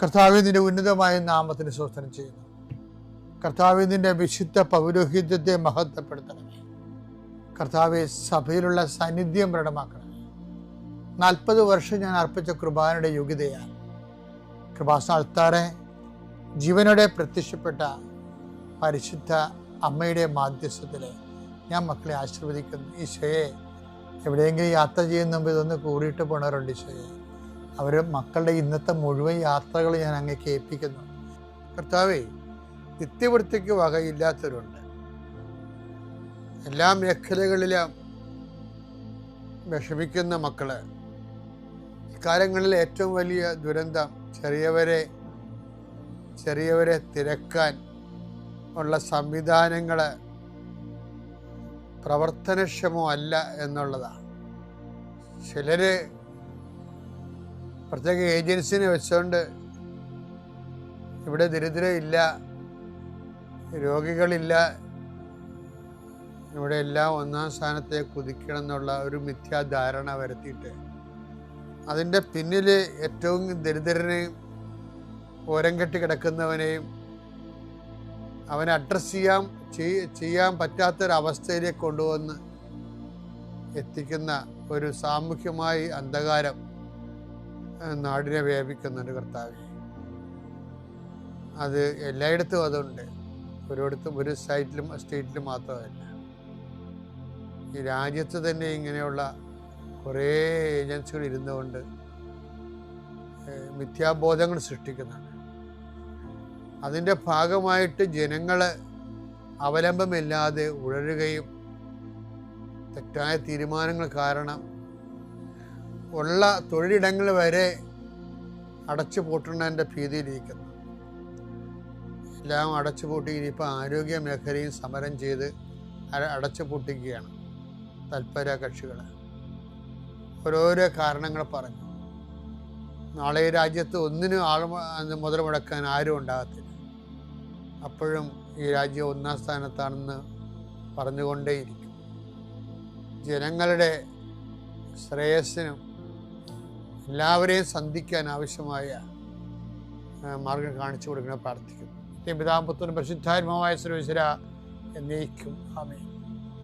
കർത്താവേ, നിന്റെ ഉന്നതമായ നാമത്തിന് സ്തോത്രം ചെയ്യുന്നു. കർത്താവേ, നിന്റെ വിശുദ്ധ പൗരോഹിത്യത്തെ മഹത്വപ്പെടുത്തണമേ. കർത്താവെ, സഭയിലുള്ള സാന്നിധ്യം പ്രകടമാക്കണമേ. 40 വർഷം ഞാൻ അർപ്പിച്ച കൃപാനയുടെ യോഗ്യതയാൽ കൃപാസ്ഥാനത്താറെ ജീവനോടെ പ്രത്യക്ഷപ്പെട്ട പരിശുദ്ധ അമ്മയുടെ മാധ്യസ്ഥത്തിൽ ഞാൻ മക്കളെ ആശീർവദിക്കുന്നു. ഈശോയെ, എവിടെയെങ്കിലും യാത്ര ചെയ്യുന്ന മുമ്പ് ഇതൊന്ന് കൂടിയിട്ട് പോണവരുണ്ട്. ഈശോയെ, അവർ മക്കളുടെ ഇന്നത്തെ മുഴുവൻ യാത്രകൾ ഞാൻ അങ്ങേക്ക് ഏൽപ്പിക്കുന്നു. കർത്താവേ, നിത്യവൃത്തിക്ക് വകയില്ലാത്തവരുണ്ട്. എല്ലാ മേഖലകളിലും വിഷമിക്കുന്ന മക്കള്. ഇക്കാലങ്ങളിൽ ഏറ്റവും വലിയ ദുരന്തം ചെറിയവരെ തിരക്കാൻ ഉള്ള സംവിധാനങ്ങൾ പ്രവർത്തനക്ഷമമല്ല എന്നുള്ളതാണ്. ചിലര് പ്രത്യേക ഏജൻസിനെ വെച്ചുകൊണ്ട് ഇവിടെ ദരിദ്രരില്ല, രോഗികളില്ല, ഇവിടെ എല്ലാം ഒന്നാം സ്ഥാനത്തെ കുതിക്കണം എന്നുള്ള ഒരു മിഥ്യാധാരണ വരുത്തിയിട്ട് അതിൻ്റെ പിന്നിൽ ഏറ്റവും ദരിദ്രനെയും ഓരം കെട്ടി കിടക്കുന്നവനെയും അവനെ അഡ്രസ്സ് ചെയ്യാൻ പറ്റാത്തൊരവസ്ഥയിലേക്ക് കൊണ്ടുവന്ന് എത്തിക്കുന്ന ഒരു സാമൂഹ്യമായി അന്ധകാരം നാടിനെ വ്യാപിക്കുന്നുണ്ട്. കർത്താവേ, അത് എല്ലായിടത്തും അതുണ്ട്. ഒരു സ്റ്റേറ്റിലും മാത്രമല്ല, ഈ രാജ്യത്ത് തന്നെ ഇങ്ങനെയുള്ള കുറേ ഏജൻസികൾ ഇരുന്നുകൊണ്ട് മിഥ്യാബോധങ്ങൾ സൃഷ്ടിക്കുന്നുണ്ട്. അതിൻ്റെ ഭാഗമായിട്ട് ജനങ്ങൾ അവലംബമില്ലാതെ ഉഴലുകയും തെറ്റായ തീരുമാനങ്ങൾ കാരണം ഉള്ള തൊഴിലിടങ്ങൾ വരെ അടച്ചു പൂട്ടുന്നതിൻ്റെ ഭീതിയിലിരിക്കുന്നു. എല്ലാം അടച്ചു പൂട്ടി ഇനിയിപ്പോൾ ആരോഗ്യ മേഖലയും സമരം ചെയ്ത് അടച്ചു പൂട്ടിക്കുകയാണ് തൽപര കക്ഷികൾ. ഓരോരോ കാരണങ്ങൾ പറഞ്ഞു. നാളെ ഈ രാജ്യത്ത് ഒന്നിനും മുതൽ മുടക്കാൻ ആരും ഉണ്ടാകത്തില്ല. അപ്പോഴും ഈ രാജ്യം ഒന്നാം സ്ഥാനത്താണെന്ന് പറഞ്ഞുകൊണ്ടേയിരിക്കും. ജനങ്ങളുടെ ശ്രേയസ്സിനും എല്ലാവരെയും സന്ധിക്കാൻ ആവശ്യമായ മാർഗം കാണിച്ചു കൊടുക്കണം പ്രാർത്ഥിക്കുന്നു. പിതാവും പുത്രനും പരിശുദ്ധാത്മാവുമായ സർവ്വേശ്വരാ എന്നേക്കും ആമേൻ.